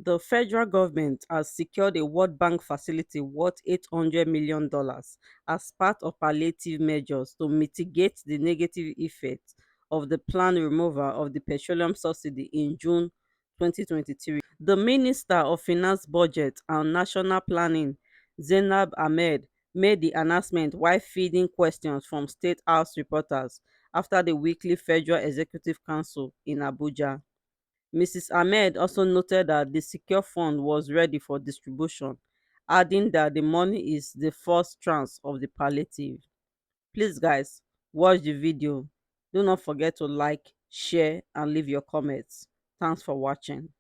The federal government has secured a World Bank facility worth $800 million as part of palliative measures to mitigate the negative effects of the planned removal of the petroleum subsidy in June 2023. The Minister of Finance, Budget and National Planning, Zainab Ahmed, made the announcement while fielding questions from State House reporters after the weekly Federal Executive Council in Abuja. Mrs. Ahmed also noted that the secure fund was ready for distribution, adding that the money is the first tranche of the palliative. Please, guys, watch the video. Do not forget to like, share, and leave your comments. Thanks for watching.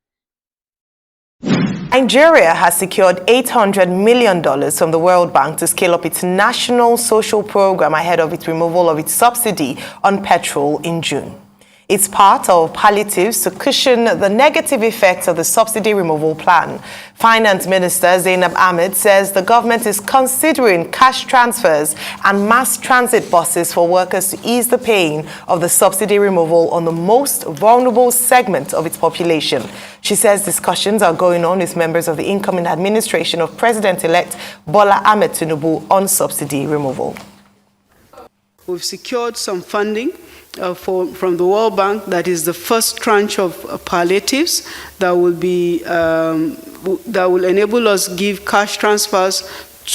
Nigeria has secured $800 million from the World Bank to scale up its national social program ahead of its removal of its subsidy on petrol in June. It's part of palliatives to cushion the negative effects of the subsidy removal plan. Finance Minister Zainab Ahmed says the government is considering cash transfers and mass transit buses for workers to ease the pain of the subsidy removal on the most vulnerable segment of its population. She says discussions are going on with members of the incoming administration of President-elect Bola Ahmed Tinubu on subsidy removal. We've secured some funding from the World Bank. That is the first tranche of palliatives that will enable us give cash transfers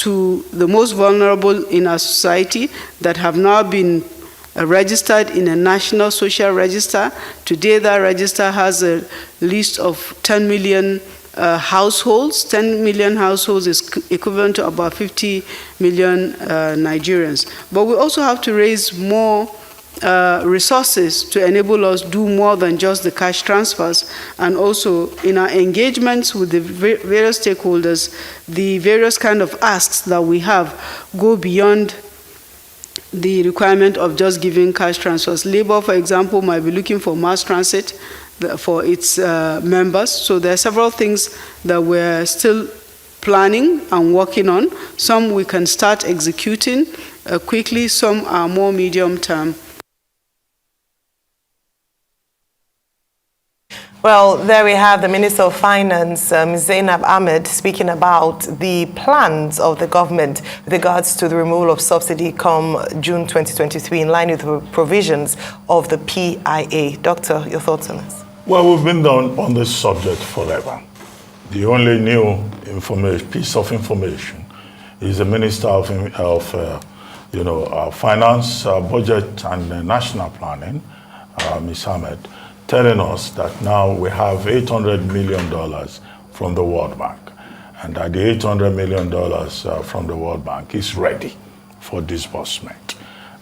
to the most vulnerable in our society that have now been registered in a national social register. Today, that register has a list of 10 million households. 10 million households is equivalent to about 50 million Nigerians. But we also have to raise more resources to enable us do more than just the cash transfers, and also in our engagements with the various stakeholders, the various kind of asks that we have go beyond the requirement of just giving cash transfers. Labour, for example, might be looking for mass transit for its members. So there are several things that we're still planning and working on. Some we can start executing quickly, some are more medium term. Well, there we have the Minister of Finance, Zainab Ahmed, speaking about the plans of the government with regards to the removal of subsidy come June 2023 in line with the provisions of the PIA. Doctor, your thoughts on this? Well, we've been on this subject forever. The only new piece of information is the Minister of Finance, Budget and National Planning, Ms. Ahmed, telling us that now we have $800 million from the World Bank, and that the $800 million from the World Bank is ready for disbursement.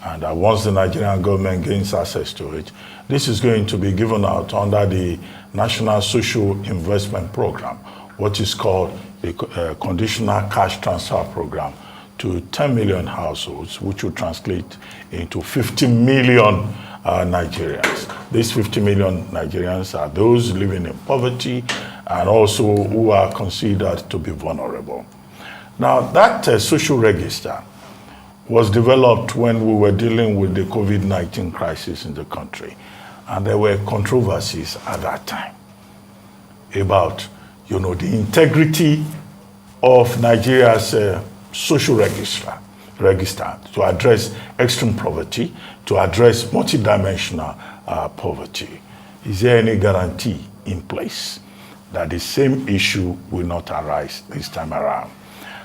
And that once the Nigerian government gains access to it, this is going to be given out under the National Social Investment Program, what is called the Conditional Cash Transfer Program, to 10 million households, which will translate into 50 million Nigerians. These 50 million Nigerians are those living in poverty and also who are considered to be vulnerable. Now, that social register was developed when we were dealing with the COVID-19 crisis in the country. And there were controversies at that time about, the integrity of Nigeria's social register to address extreme poverty, to address multidimensional poverty. Is there any guarantee in place that the same issue will not arise this time around?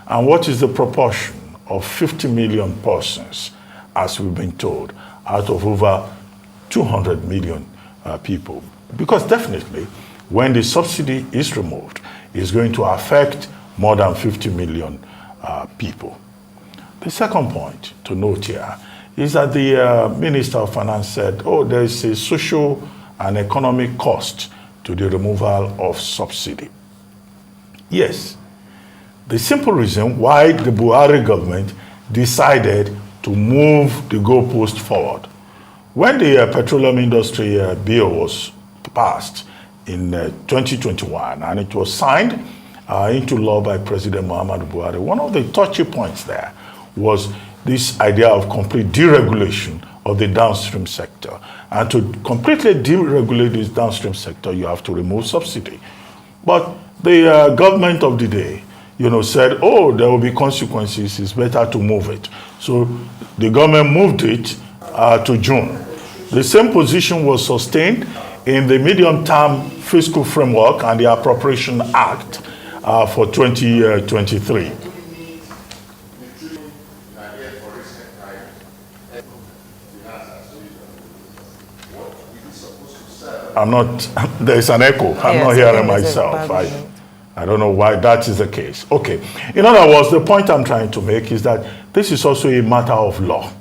And what is the proportion of 50 million persons, as we've been told, out of over 200 million people? Because definitely, when the subsidy is removed, it's going to affect more than 50 million people. The second point to note here is that the Minister of Finance said, there is a social and economic cost to the removal of subsidy. Yes, the simple reason why the Buhari government decided to move the goalpost forward. When the petroleum industry bill was passed in 2021 and it was signed into law by President Muhammadu Buhari, one of the touchy points there was this idea of complete deregulation of the downstream sector. And to completely deregulate this downstream sector, you have to remove subsidy. But the government of the day, said, oh, there will be consequences, it's better to move it. So the government moved it to June. The same position was sustained in the medium-term fiscal framework and the Appropriation Act for 2023. There's an echo. I'm not hearing myself. I don't know why that is the case. Okay. In other words, the point I'm trying to make is that this is also a matter of law.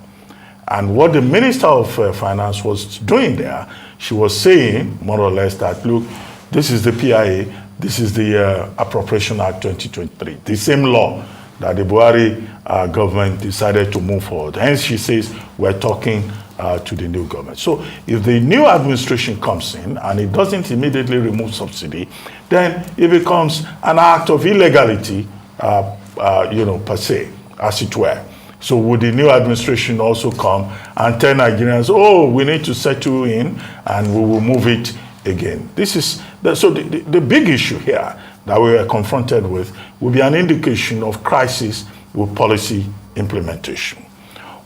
And what the Minister of Finance was doing there, she was saying, more or less, that, look, this is the PIA, this is the Appropriation Act 2023, the same law that the Buhari government decided to move forward. Hence, she says, we're talking to the new government. So if the new administration comes in and it doesn't immediately remove subsidy, then it becomes an act of illegality, per se, as it were. So would the new administration also come and tell Nigerians, oh, we need to settle in and we will move it again? This is the big issue here that we are confronted with will be an indication of crisis with policy implementation.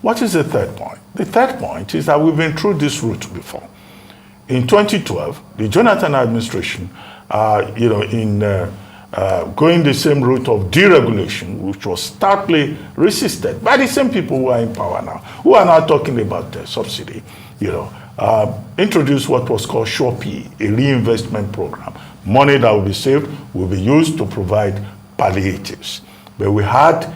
What is the third point? The third point is that we've been through this route before. In 2012, the Jonathan administration, going the same route of deregulation, which was starkly resisted by the same people who are in power now, who are now talking about subsidy, introduced what was called SureP, a reinvestment program. Money that will be saved will be used to provide palliatives. But we had,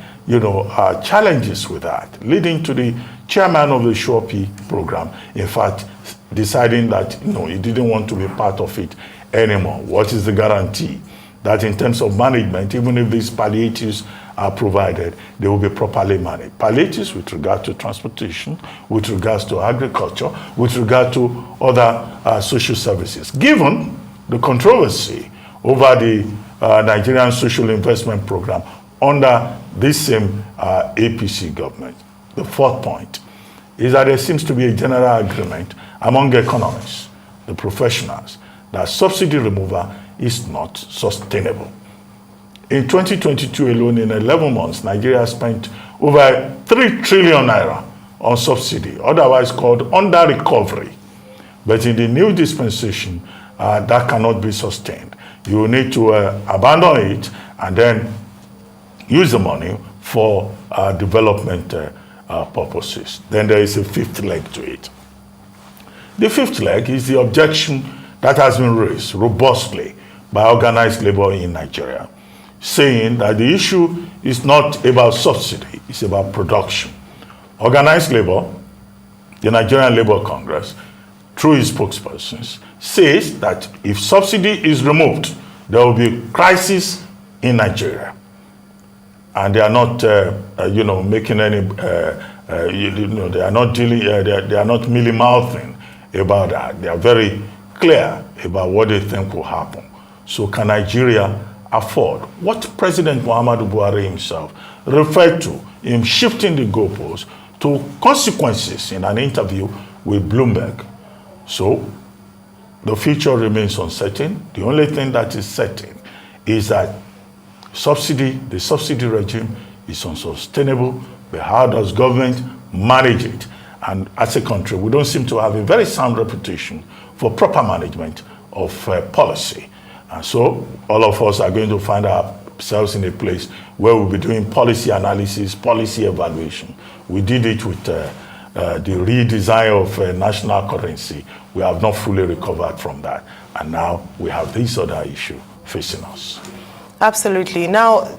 challenges with that, leading to the chairman of the SureP program, in fact, deciding that, he didn't want to be part of it anymore. What is the guarantee that in terms of management, even if these palliatives are provided, they will be properly managed? Palliatives with regard to transportation, with regards to agriculture, with regard to other social services. Given the controversy over the Nigerian Social Investment Program under this same APC government. The fourth point is that there seems to be a general agreement among economists, the professionals, that subsidy removal is not sustainable. In 2022 alone, in 11 months, Nigeria spent over 3 trillion naira on subsidy, otherwise called under recovery. But in the new dispensation, that cannot be sustained. You will need to abandon it and then use the money for development purposes. Then there is a fifth leg to it. The fifth leg is the objection that has been raised robustly by organized labor in Nigeria, saying that the issue is not about subsidy, it's about production. Organized labor, the Nigerian Labour Congress, through its spokespersons, says that if subsidy is removed, there will be a crisis in Nigeria. And they are not, making any, they are not dealing, they are not mealy-mouthing about that. They are very clear about what they think will happen. So can Nigeria afford what President Muhammadu Buhari himself referred to in shifting the goalposts to consequences in an interview with Bloomberg? So the future remains uncertain. The only thing that is certain is that the subsidy regime is unsustainable, but how does government manage it? And as a country, we don't seem to have a very sound reputation for proper management of policy. And so all of us are going to find ourselves in a place where we'll be doing policy analysis, policy evaluation. We did it with the redesign of national currency. We have not fully recovered from that. And now we have this other issue facing us. Absolutely. Now,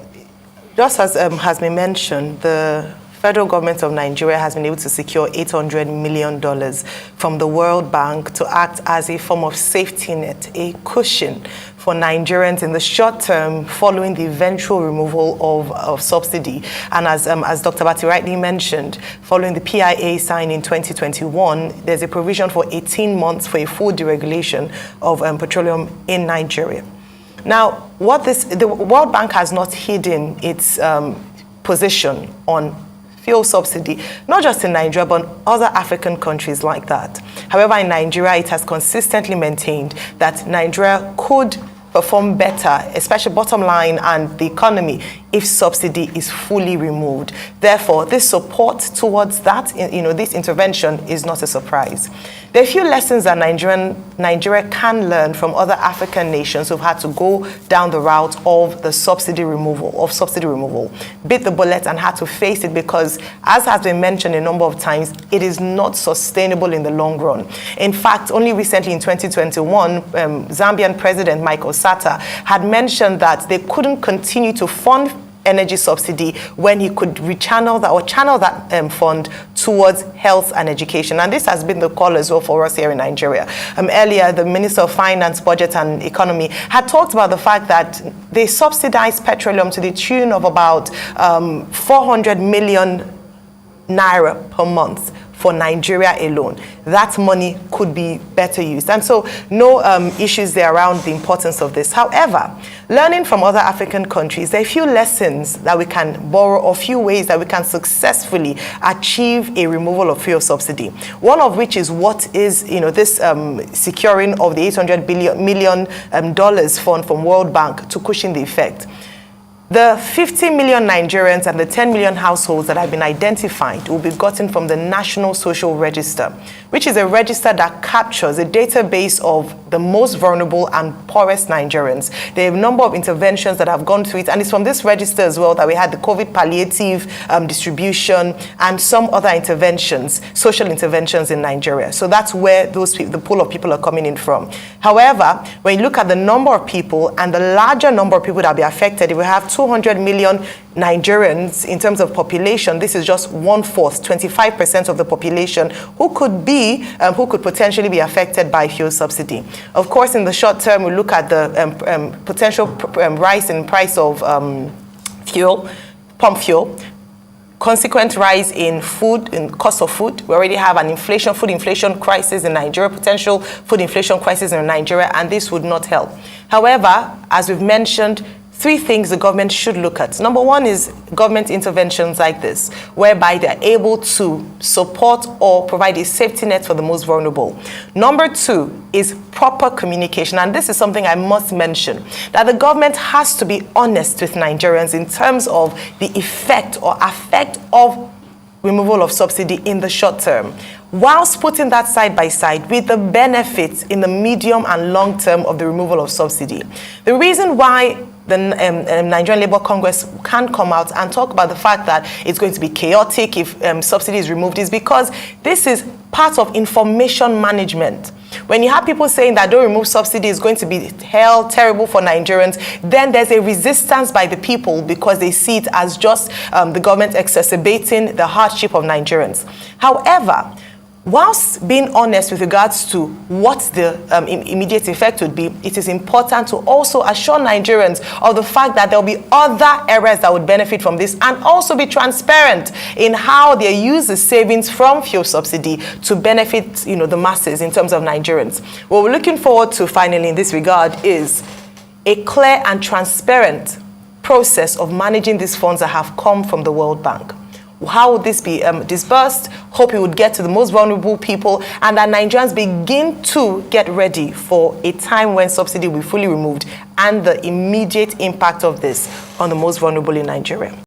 just as has been mentioned, the federal government of Nigeria has been able to secure $800 million from the World Bank to act as a form of safety net, a cushion for Nigerians in the short term following the eventual removal of subsidy. And as Dr. Bati rightly mentioned, following the PIA sign in 2021, there's a provision for 18 months for a full deregulation of petroleum in Nigeria. Now, the World Bank has not hidden its position on fuel subsidy, not just in Nigeria, but other African countries like that. However, in Nigeria, it has consistently maintained that Nigeria could perform better, especially bottom line and the economy, if subsidy is fully removed. Therefore, this support towards that, this intervention is not a surprise. There are a few lessons that Nigeria can learn from other African nations who've had to go down the route of the subsidy removal, bit the bullet and had to face it because, as has been mentioned a number of times, it is not sustainable in the long run. In fact, only recently in 2021, Zambian President Michael Sata had mentioned that they couldn't continue to fund energy subsidy when he could channel that fund towards health and education. And this has been the call as well for us here in Nigeria. Earlier, the Minister of Finance, Budget and Economy had talked about the fact that they subsidize petroleum to the tune of about 400 million naira per month for Nigeria alone. That money could be better used. And so no issues there around the importance of this. However, learning from other African countries, there are a few lessons that we can borrow, or a few ways that we can successfully achieve a removal of fuel subsidy. One of which is what is, this securing of the $800 million fund from World Bank to cushion the effect. The 50 million Nigerians and the 10 million households that have been identified will be gotten from the National Social Register, which is a register that captures a database of the most vulnerable and poorest Nigerians. There are a number of interventions that have gone through it, and it's from this register as well that we had the COVID palliative distribution and some other interventions, social interventions in Nigeria. So that's where the pool of people are coming in from. However, when you look at the number of people and the larger number of people that will be affected, we have 200 million Nigerians in terms of population. This is just 1/4, 25% of the population who could potentially be affected by fuel subsidy. Of course, in the short term, we look at the potential rise in price of pump fuel, consequent rise in cost of food. We already have an food inflation crisis in Nigeria, potential food inflation crisis in Nigeria, and this would not help. However, as we've mentioned, 3 things the government should look at. Number 1 is government interventions like this, whereby they're able to support or provide a safety net for the most vulnerable. Number 2 is proper communication. And this is something I must mention, that the government has to be honest with Nigerians in terms of the effect of removal of subsidy in the short term, whilst putting that side by side with the benefits in the medium and long term of the removal of subsidy. The reason why the Nigerian Labour Congress can come out and talk about the fact that it's going to be chaotic if subsidy is removed is because this is part of information management. When you have people saying that don't remove subsidy is going to be terrible for Nigerians, then there's a resistance by the people because they see it as just the government exacerbating the hardship of Nigerians. However, whilst being honest with regards to what the immediate effect would be, it is important to also assure Nigerians of the fact that there will be other areas that would benefit from this, and also be transparent in how they use the savings from fuel subsidy to benefit, the masses in terms of Nigerians. What we're looking forward to finally in this regard is a clear and transparent process of managing these funds that have come from the World Bank. How would this be disbursed? Hope it would get to the most vulnerable people, and that Nigerians begin to get ready for a time when subsidy will be fully removed and the immediate impact of this on the most vulnerable in Nigeria.